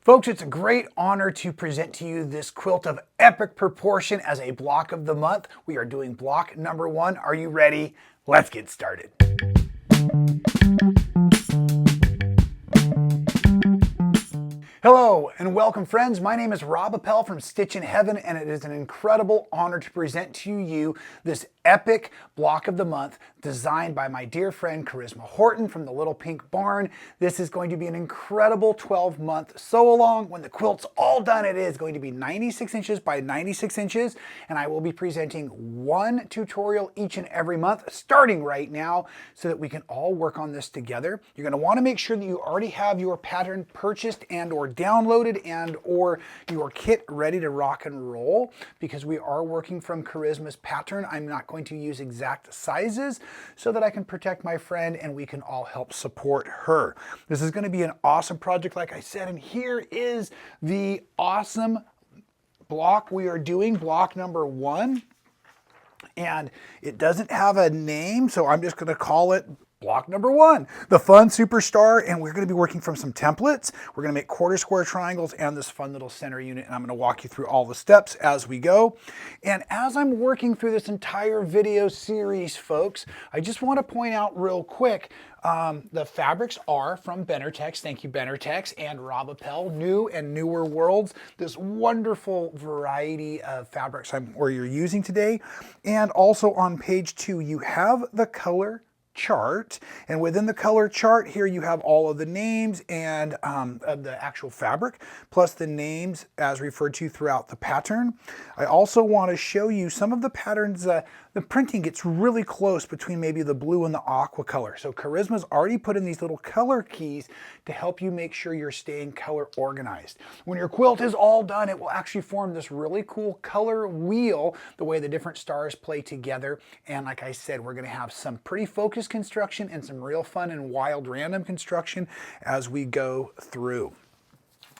Folks, it's a great honor to present to you this quilt of epic proportion as a block of the month. We are doing block number 1. Are you ready? Let's get started. Hello and welcome, friends. My name is Rob Appell from Stitchin Heaven, and it is an incredible honor to present to you this epic block of the month designed by my dear friend Charisma Horton from the Little Pink Barn. This is going to be an incredible 12-month sew-along. When the quilt's all done, it is going to be 96 inches by 96 inches, and I will be presenting one tutorial each and every month, starting right now, so that we can all work on this together. You're going to want to make sure that you already have your pattern purchased and or downloaded and or your kit ready to rock and roll, because we are working from Charisma's pattern. I'm not going to use exact sizes so that I can protect my friend and we can all help support her. This is going to be an awesome project, like I said, and here is the awesome block we are doing, block number 1. And it doesn't have a name, so I'm just going to call it block number 1, the Fun Superstar, and we're going to be working from some templates. We're going to make quarter square triangles and this fun little center unit, and I'm going to walk you through all the steps as we go. And as I'm working through this entire video series, folks, I just want to point out real quick, the fabrics are from Benartex. Thank you, Benartex, and Rob Appell, New and Newer Worlds, this wonderful variety of fabrics you're using today. And also on page 2, you have the color chart, and within the color chart here you have all of the names and of the actual fabric, plus the names as referred to throughout the pattern. I also want to show you some of the patterns. The printing gets really close between maybe the blue and the aqua color. So Charisma's already put in these little color keys to help you make sure you're staying color organized. When your quilt is all done, it will actually form this really cool color wheel, the way the different stars play together. And like I said, we're going to have some pretty focused construction and some real fun and wild random construction as we go through.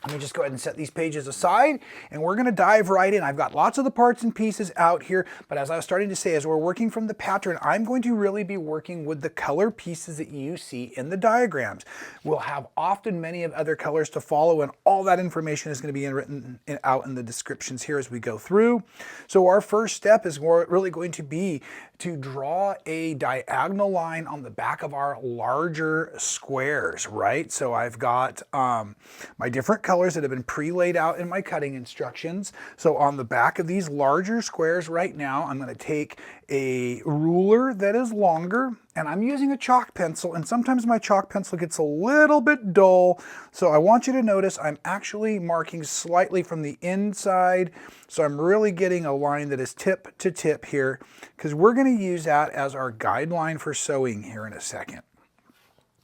Let me just go ahead and set these pages aside, and we're going to dive right in. I've got lots of the parts and pieces out here, but as I was starting to say, as we're working from the pattern, I'm going to really be working with the color pieces that you see in the diagrams. We'll have often many of other colors to follow, and all that information is going to be written out in the descriptions here as we go through. So our first step is really going to be to draw a diagonal line on the back of our larger squares, right? So I've got my different colors that have been pre-laid out in my cutting instructions. So on the back of these larger squares right now, I'm going to take a ruler that is longer, and I'm using a chalk pencil, and sometimes my chalk pencil gets a little bit dull. So I want you to notice I'm actually marking slightly from the inside. So I'm really getting a line that is tip to tip here, because we're going to use that as our guideline for sewing here in a second.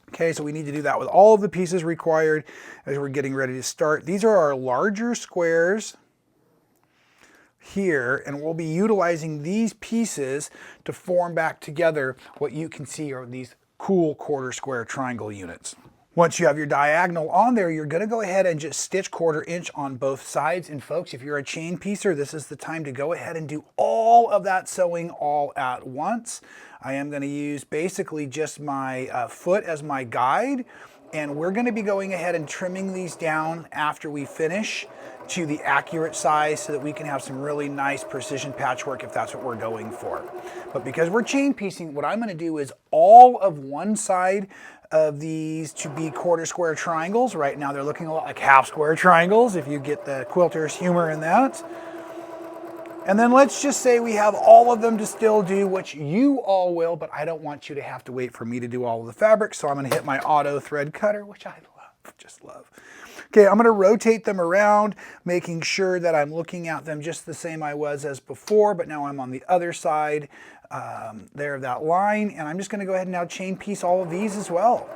Okay, so we need to do that with all of the pieces required as we're getting ready to start. These are our larger squares here, and we'll be utilizing these pieces to form back together what you can see are these cool quarter square triangle units. Once you have your diagonal on there, you're going to go ahead and just stitch 1/4 inch on both sides. And folks, if you're a chain piecer, this is the time to go ahead and do all of that sewing all at once. I am going to use basically just my foot as my guide, and we're going to be going ahead and trimming these down after we finish to the accurate size so that we can have some really nice precision patchwork if that's what we're going for. But because we're chain piecing, what I'm going to do is all of one side of these to be quarter square triangles. Right now they're looking a lot like half square triangles, if you get the quilter's humor in that. And then let's just say we have all of them to still do, which you all will, but I don't want you to have to wait for me to do all of the fabric. So I'm going to hit my auto thread cutter, which I love, just love. Okay, I'm going to rotate them around, making sure that I'm looking at them just the same I was as before, but now I'm on the other side there of that line, and I'm just going to go ahead and now chain piece all of these as well.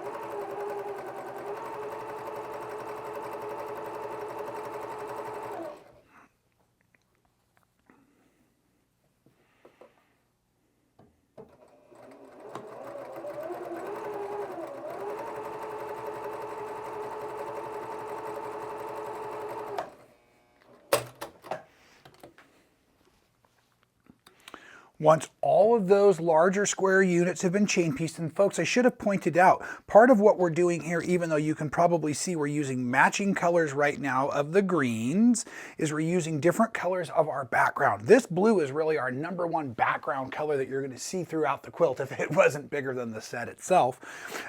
Once all of those larger square units have been chain pieced, and folks, I should have pointed out, part of what we're doing here, even though you can probably see we're using matching colors right now of the greens, is we're using different colors of our background. This blue is really our #1 background color that you're going to see throughout the quilt if it wasn't bigger than the set itself.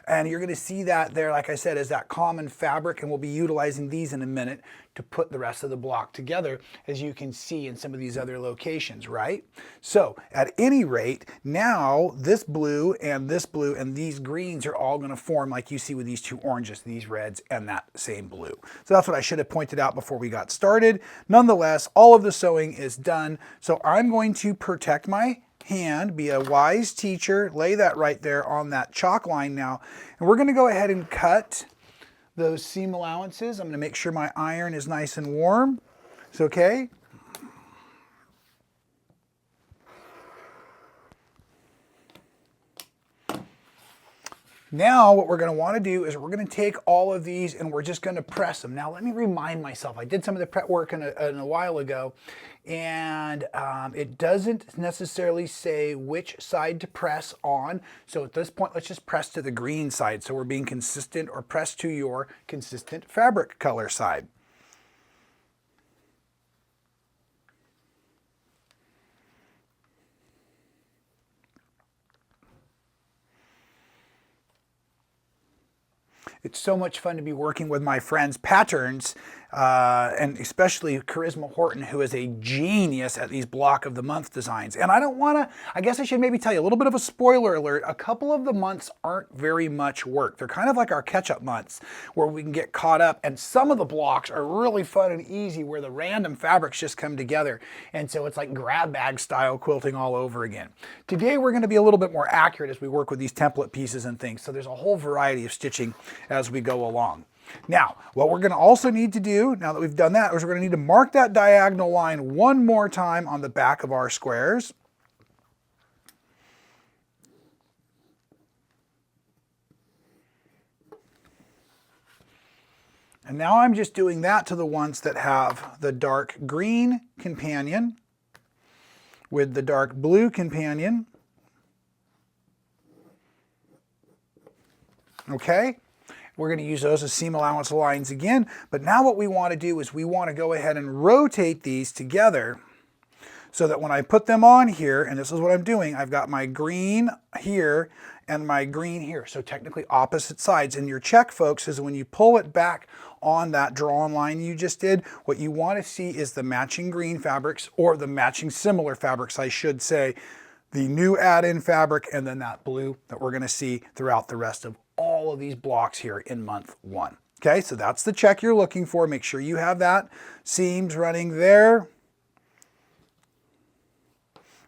And you're going to see that there, like I said, is that common fabric, and we'll be utilizing these in a minute to put the rest of the block together, as you can see in some of these other locations, right? So at any rate, now this blue and these greens are all going to form like you see with these two oranges, these reds, and that same blue. So that's what I should have pointed out before we got started. Nonetheless, all of the sewing is done. So I'm going to protect my hand, be a wise teacher, lay that right there on that chalk line now. And we're going to go ahead and cut those seam allowances. I'm going to make sure my iron is nice and warm. It's okay. Now what we're going to want to do is we're going to take all of these and we're just going to press them. Now let me remind myself, I did some of the prep work in a while ago, and it doesn't necessarily say which side to press on. So at this point, let's just press to the green side so we're being consistent, or press to your consistent fabric color side. It's so much fun to be working with my friends' patterns, and especially Charisma Horton, who is a genius at these block of the month designs. And I guess I should maybe tell you a little bit of a spoiler alert. A couple of the months aren't very much work. They're kind of like our catch-up months where we can get caught up, and some of the blocks are really fun and easy where the random fabrics just come together. And so it's like grab bag style quilting all over again. Today we're going to be a little bit more accurate as we work with these template pieces and things. So there's a whole variety of stitching as we go along. Now, what we're going to also need to do, now that we've done that, is we're going to need to mark that diagonal line one more time on the back of our squares. And now I'm just doing that to the ones that have the dark green companion with the dark blue companion. Okay? We're going to use those as seam allowance lines again, but now what we want to do is we want to go ahead and rotate these together so that when I put them on here, and this is what I'm doing, I've got my green here and my green here, so technically opposite sides. And your check, folks, is when you pull it back on that drawn line you just did, what you want to see is the matching green fabrics, or the matching similar fabrics, I should say, the new add-in fabric, and then that blue that we're going to see throughout the rest of all of these blocks here in month 1. Okay, so that's the check you're looking for. Make sure you have that seams running there.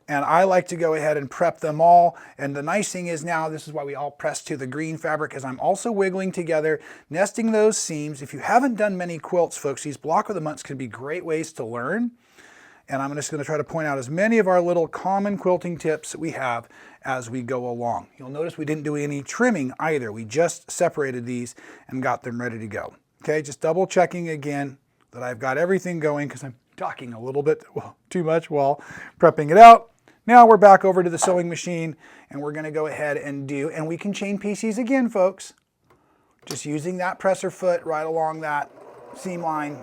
And I like to go ahead and prep them all. And the nice thing is now, this is why we all press to the green fabric, is I'm also wiggling together, nesting those seams. If you haven't done many quilts, folks, these block of the months can be great ways to learn. And I'm just going to try to point out as many of our little common quilting tips that we have as we go along. You'll notice we didn't do any trimming either. We just separated these and got them ready to go. Okay, just double checking again that I've got everything going, because I'm talking a little bit too much while prepping it out. Now we're back over to the sewing machine, and we're going to go ahead and we can chain piece these again, folks. Just using that presser foot right along that seam line.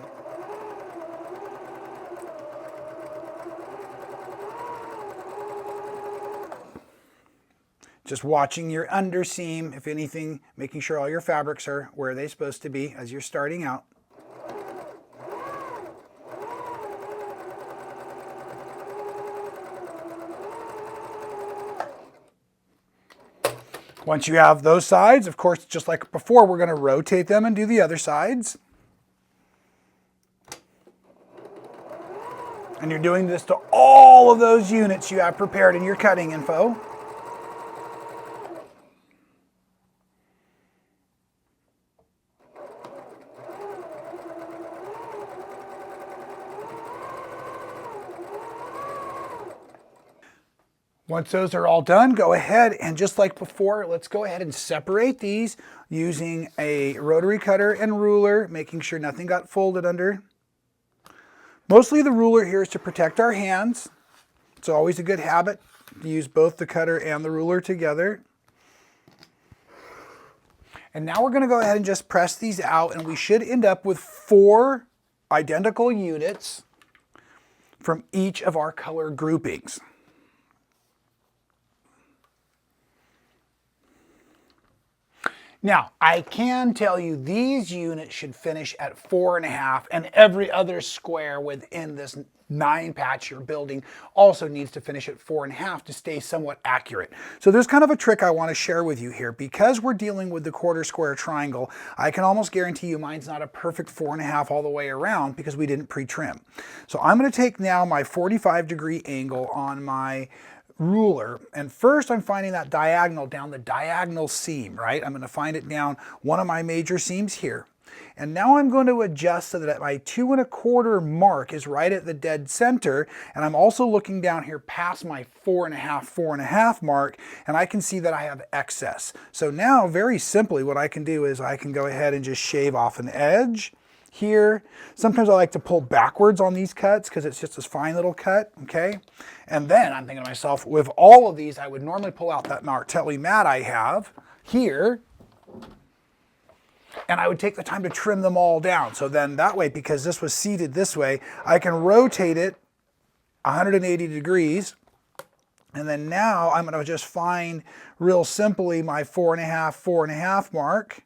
Just watching your underseam, if anything, making sure all your fabrics are where they're supposed to be as you're starting out. Once you have those sides, of course, just like before, we're going to rotate them and do the other sides. And you're doing this to all of those units you have prepared in your cutting info. Once those are all done, go ahead and just like before, let's go ahead and separate these using a rotary cutter and ruler, making sure nothing got folded under. Mostly the ruler here is to protect our hands. It's always a good habit use both the cutter and the ruler together. And now we're going to go ahead and just press these out, and we should end up with 4 identical units from each of our color groupings. Now, I can tell you these units should finish at 4.5, and every other square within this 9-patch you're building also needs to finish at 4.5 to stay somewhat accurate. So there's kind of a trick I want to share with you here. Because we're dealing with the quarter square triangle, I can almost guarantee you mine's not a perfect 4.5 all the way around because we didn't pre-trim. So I'm going to take now my 45-degree angle on my ruler, and first I'm finding that diagonal down the diagonal seam, right? I'm going to find it down one of my major seams here. And now I'm going to adjust so that my 2 1/4 mark is right at the dead center, and I'm also looking down here past my 4.5 mark, and I can see that I have excess. So now, very simply, what I can do is I can go ahead and just shave off an edge here. Sometimes I like to pull backwards on these cuts because it's just this fine little cut, okay? And then I'm thinking to myself, with all of these, I would normally pull out that Martelli mat I have here, and I would take the time to trim them all down. So then that way, because this was seated this way, I can rotate it 180 degrees. And then now I'm going to just find real simply my 4.5 mark.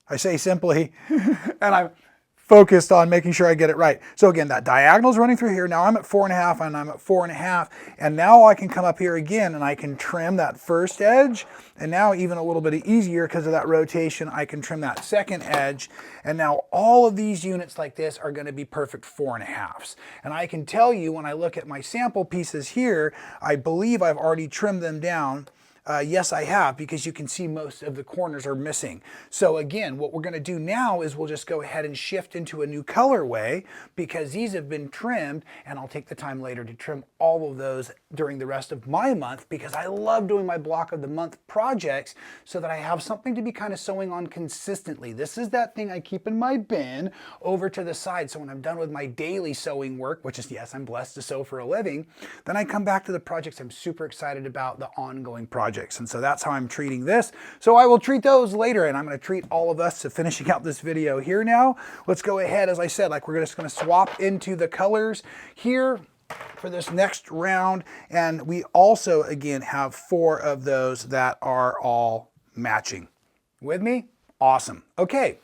I say simply, and I'm focused on making sure I get it right. So again, that diagonal is running through here. Now I'm at 4.5 and I'm at 4.5. And now I can come up here again and I can trim that first edge. And now even a little bit easier because of that rotation, I can trim that second edge. And now all of these units like this are going to be perfect 4.5s. And I can tell you when I look at my sample pieces here, I believe I've already trimmed them down. Yes, I have, because you can see most of the corners are missing. So again, what we're going to do now is we'll just go ahead and shift into a new colorway because these have been trimmed, and I'll take the time later to trim all of those during the rest of my month because I love doing my block of the month projects so that I have something to be kind of sewing on consistently. This is that thing I keep in my bin over to the side. So when I'm done with my daily sewing work, which is, yes, I'm blessed to sew for a living, then I come back to the projects I'm super excited about, the ongoing projects. And so that's how I'm treating this. So I will treat those later, and I'm going to treat all of us to finishing out this video here now. Let's go ahead, as I said, like we're just going to swap into the colors here for this next round. And we also, again, have 4 of those that are all matching. With me? Awesome. Okay.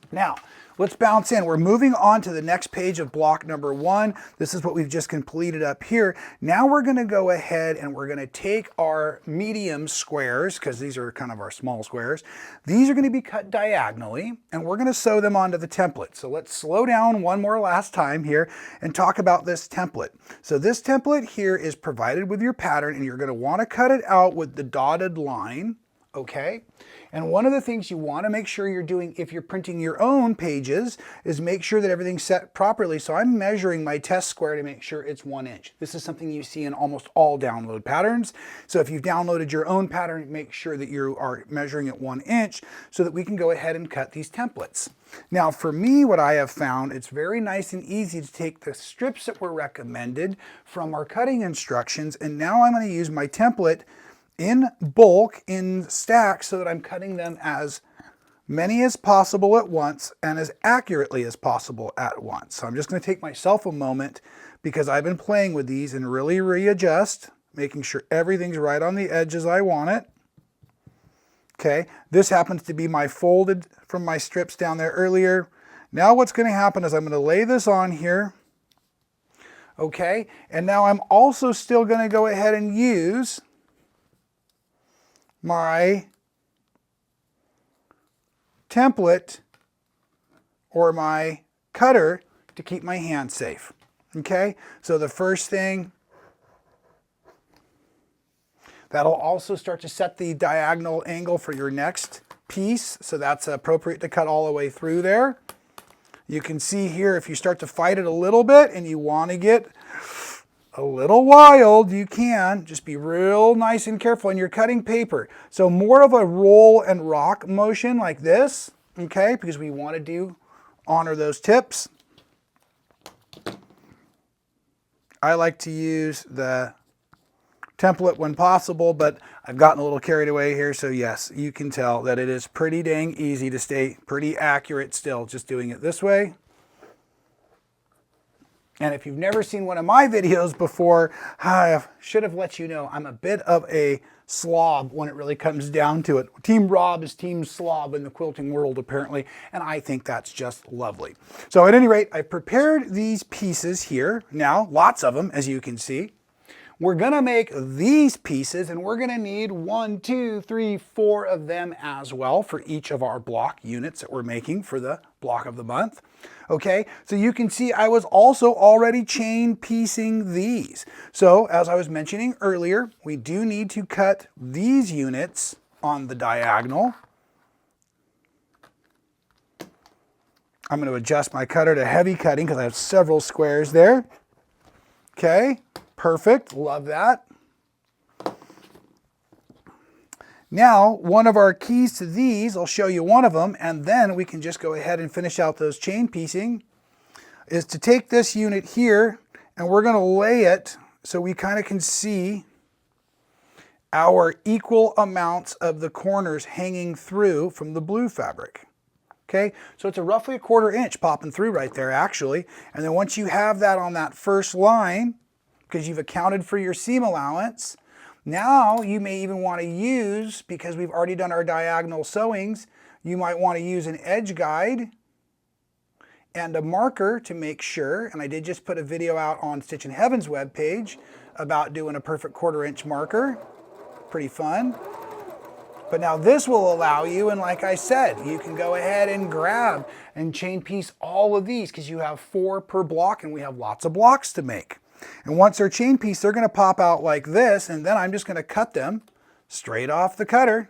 Now, let's bounce in. We're moving on to the next page of block number 1. This is what we've just completed up here. Now we're going to go ahead and we're going to take our medium squares, because these are kind of our small squares. These are going to be cut diagonally, and we're going to sew them onto the template. So let's slow down one more last time here and talk about this template. So this template here is provided with your pattern, and you're going to want to cut it out with the dotted line. Okay, and one of the things you want to make sure you're doing if you're printing your own pages is make sure that everything's set properly. So I'm measuring my test square to make sure it's 1 inch. This is something you see in almost all download patterns. So if you've downloaded your own pattern, make sure that you are measuring it 1 inch so that we can go ahead and cut these templates. Now for me, what I have found, it's very nice and easy to take the strips that were recommended from our cutting instructions, and now I'm going to use my template in bulk, in stacks, so that I'm cutting them as many as possible at once and as accurately as possible at once. So I'm just going to take myself a moment because I've been playing with these and really readjust, making sure everything's right on the edge as I want it. Okay, this happens to be my folded from my strips down there earlier. Now what's going to happen is I'm going to lay this on here. Okay, and now I'm also still going to go ahead and use my template or my cutter to keep my hand safe. Okay, so the first thing, that'll also start to set the diagonal angle for your next piece, so that's appropriate to cut all the way through there. You can see here if you start to fight it a little bit and you want to get a little wild, you can. Just be real nice and careful, and you're cutting paper. So more of a roll and rock motion like this, okay, because we want to honor those tips. I like to use the template when possible, but I've gotten a little carried away here. So yes, you can tell that it is pretty dang easy to stay pretty accurate still, just doing it this way. And if you've never seen one of my videos before, I should have let you know I'm a bit of a slob when it really comes down to it. Team Rob is Team Slob in the quilting world, apparently, and I think that's just lovely. So at any rate, I prepared these pieces here. Now, lots of them, as you can see. We're gonna make these pieces, and we're gonna need 1, 2, 3, 4 of them as well for each of our block units that we're making for the block of the month. Okay, so you can see I was also already chain piecing these. So as I was mentioning earlier, we do need to cut these units on the diagonal. I'm going to adjust my cutter to heavy cutting because I have several squares there. Okay, perfect, love that. Now, one of our keys to these, I'll show you one of them, and then we can just go ahead and finish out those chain piecing, is to take this unit here, and we're gonna lay it so we kind of can see our equal amounts of the corners hanging through from the blue fabric. Okay, so it's a roughly 1/4 inch popping through right there, actually. And then once you have that on that first line, because you've accounted for your seam allowance, now you may even want to use, because we've already done our diagonal sewings, you might want to use an edge guide and a marker to make sure, and I did just put a video out on Stitchin Heaven's webpage about doing a perfect 1/4 inch marker. Pretty fun. But now this will allow you, and like I said, you can go ahead and grab and chain piece all of these because you have 4 per block and we have lots of blocks to make. And once they're chain pieced, they're going to pop out like this, and then I'm just going to cut them straight off the cutter.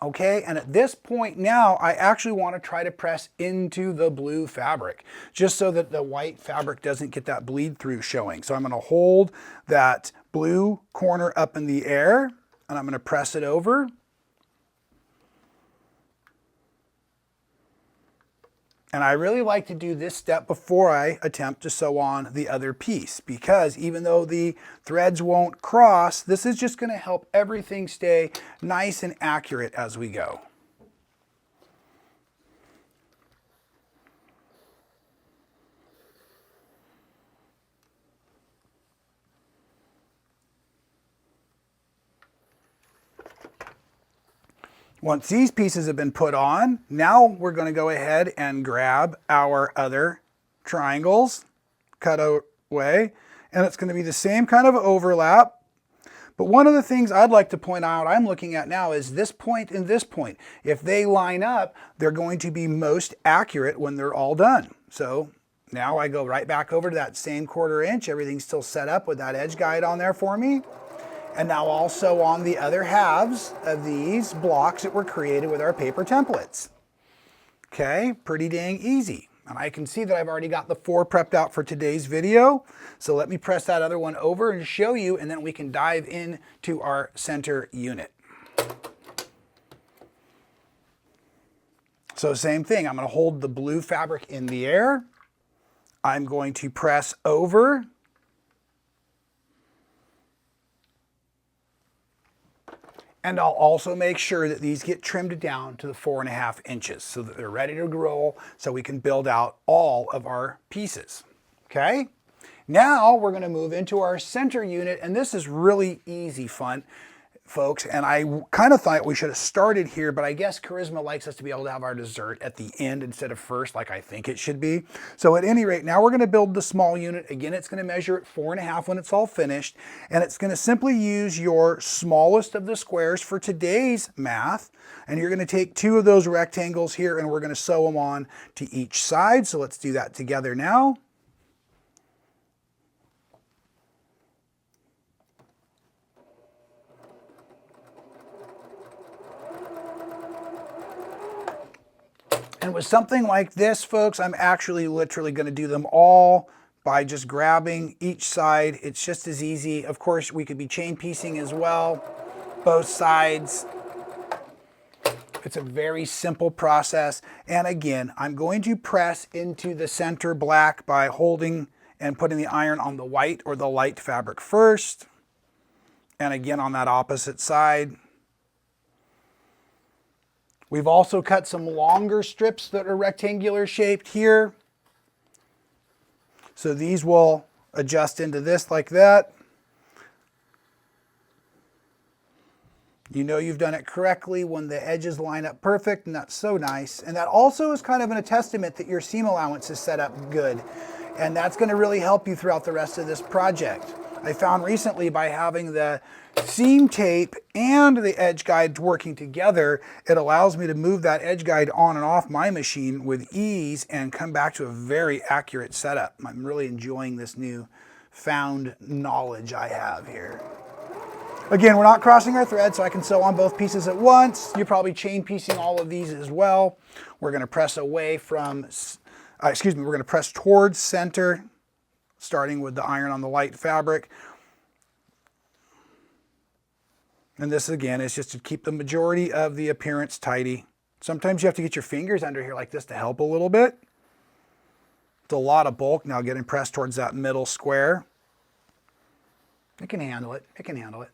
Okay, and at this point now, I actually want to try to press into the blue fabric, just so that the white fabric doesn't get that bleed through showing. So I'm going to hold that blue corner up in the air, and I'm going to press it over. And I really like to do this step before I attempt to sew on the other piece, because even though the threads won't cross, this is just going to help everything stay nice and accurate as we go. Once these pieces have been put on, now we're going to go ahead and grab our other triangles, cut away, and it's going to be the same kind of overlap. But one of the things I'd like to point out I'm looking at now is this point and this point. If they line up, they're going to be most accurate when they're all done. So now I go right back over to that same 1/4 inch. Everything's still set up with that edge guide on there for me. And now also on the other halves of these blocks that were created with our paper templates. Okay, pretty dang easy. And I can see that I've already got the 4 prepped out for today's video. So let me press that other one over and show you, and then we can dive into our center unit. So same thing, I'm going to hold the blue fabric in the air. I'm going to press over. And I'll also make sure that these get trimmed down to the 4.5 inches so that they're ready to roll so we can build out all of our pieces. Okay? Now we're going to move into our center unit, and this is really easy fun, folks. And I kind of thought we should have started here, but I guess Charisma likes us to be able to have our dessert at the end instead of first, like I think it should be. So at any rate, now we're going to build the small unit. Again, it's going to measure at 4.5 when it's all finished, and it's going to simply use your smallest of the squares for today's math. And you're going to take 2 of those rectangles here, and we're going to sew them on to each side. So let's do that together now. And with something like this, folks, I'm actually literally going to do them all by just grabbing each side. It's just as easy. Of course, we could be chain piecing as well, both sides. It's a very simple process. And again, I'm going to press into the center black by holding and putting the iron on the white or the light fabric first. And again on that opposite side. We've also cut some longer strips that are rectangular shaped here. So these will adjust into this like that. You know you've done it correctly when the edges line up perfect, and that's so nice. And that also is kind of a testament that your seam allowance is set up good. And that's going to really help you throughout the rest of this project. I found recently by having the seam tape and the edge guide working together, it allows me to move that edge guide on and off my machine with ease and come back to a very accurate setup. I'm really enjoying this new found knowledge I have here. Again, we're not crossing our thread, so I can sew on both pieces at once. You're probably chain piecing all of these as well. We're going to press away from, we're going to press towards center, starting with the iron on the light fabric. And this again is just to keep the majority of the appearance tidy. Sometimes you have to get your fingers under here like this to help a little bit. It's a lot of bulk now getting pressed towards that middle square. It can handle it. It can handle it.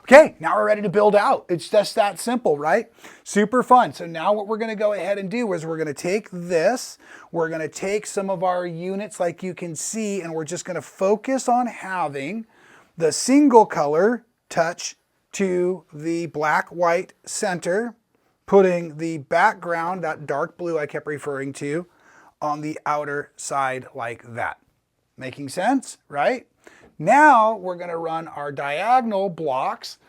Okay, now we're ready to build out. It's just that simple, right? Super fun. So now what we're going to go ahead and do is we're going to take this, we're going to take some of our units like you can see, and we're just going to focus on having the single color touch to the black-white center, putting the background, that dark blue I kept referring to, on the outer side like that. Making sense, right? Now we're going to run our diagonal blocks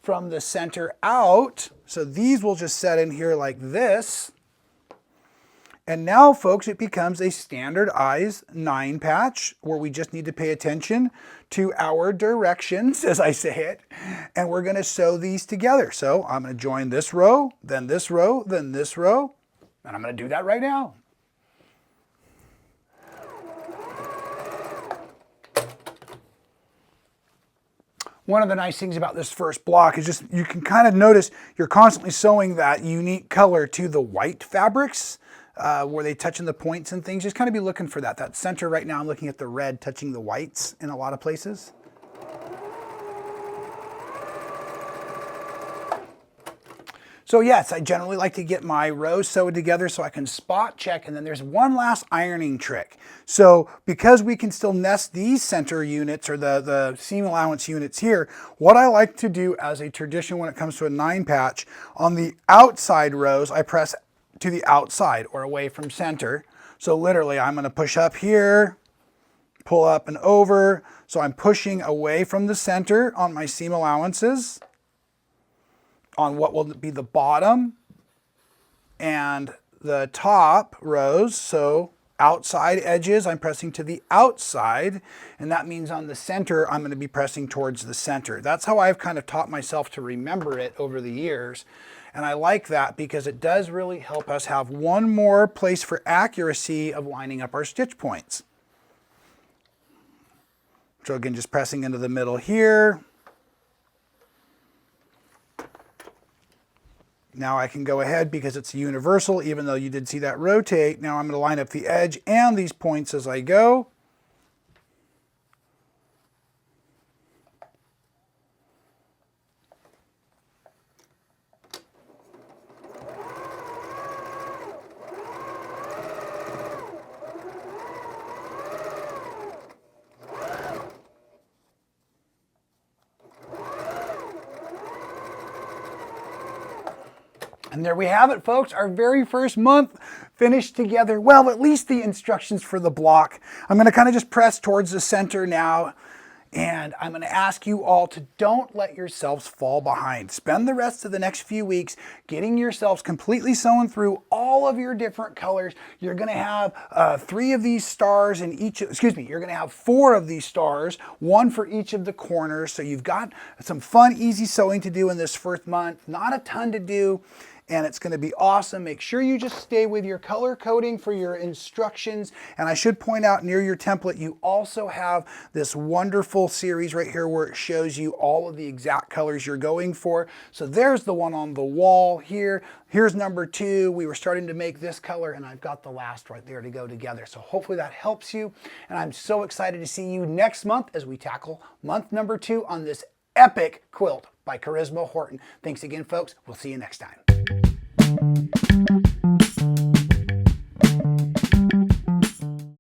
from the center out. So these will just set in here like this. And now, folks, it becomes a standardized 9 patch where we just need to pay attention to our directions, as I say it, and we're going to sew these together. So I'm going to join this row, then this row, then this row, and I'm going to do that right now. One of the nice things about this first block is just you can kind of notice you're constantly sewing that unique color to the white fabrics where they touch in the points and things. Just kind of be looking for that. That center right now, I'm looking at the red touching the whites in a lot of places. So yes, I generally like to get my rows sewed together so I can spot check, and then there's one last ironing trick. So because we can still nest these center units or the seam allowance units here, what I like to do as a tradition when it comes to a 9 patch, on the outside rows, I press to the outside or away from center. So literally I'm gonna push up here, pull up and over. So I'm pushing away from the center on my seam allowances, on what will be the bottom and the top rows. So outside edges, I'm pressing to the outside, and that means on the center, I'm going to be pressing towards the center. That's how I've kind of taught myself to remember it over the years. And I like that because it does really help us have one more place for accuracy of lining up our stitch points. So again, just pressing into the middle here. Now I can go ahead because it's universal, even though you did see that rotate. Now I'm going to line up the edge and these points as I go. And there we have it, folks, our very first month finished together. Well, at least the instructions for the block. I'm going to kind of just press towards the center now, and I'm going to ask you all to don't let yourselves fall behind. Spend the rest of the next few weeks getting yourselves completely sewn through all of your different colors. You're going to have 3 of these stars in each, you're going to have 4 of these stars, 1 for each of the corners. So you've got some fun, easy sewing to do in this first month. Not a ton to do. and it's going to be awesome. Make sure you just stay with your color coding for your instructions. And I should point out, near your template, you also have this wonderful series right here where it shows you all of the exact colors you're going for. So there's the one on the wall here. Here's number 2. We were starting to make this color, and I've got the last right there to go together. So hopefully that helps you. And I'm so excited to see you next month as we tackle month number 2 on this epic quilt by Charisma Horton. Thanks again, folks. We'll see you next time.